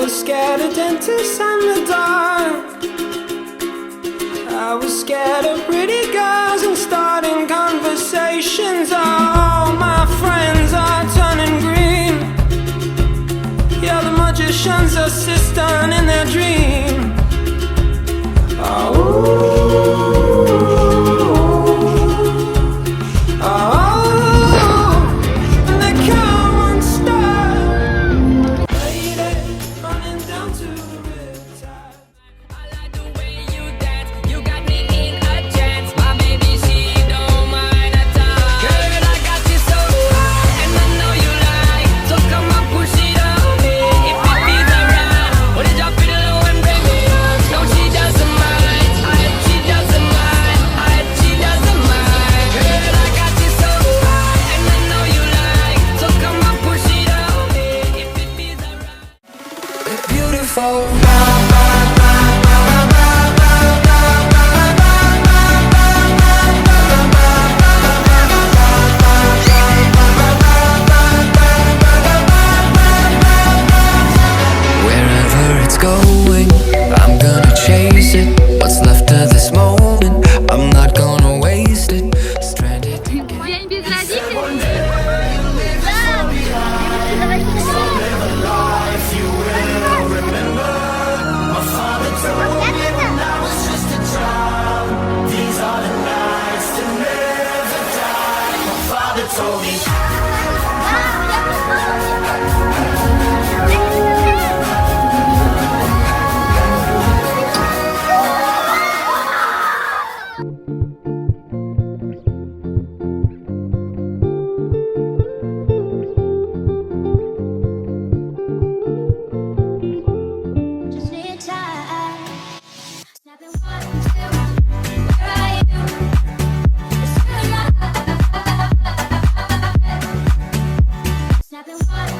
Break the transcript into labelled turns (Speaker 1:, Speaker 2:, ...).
Speaker 1: was scared of dentists and the dark. I was scared of pretty girls and starting conversations. All my friends are turning green. Yeah, the magician's assistant in their dream.
Speaker 2: Wherever it's going, I'm gonna chase it. What's left of this moment, I'm not gonna waste it. Stranded.
Speaker 3: День без родителей.
Speaker 4: Snapping one.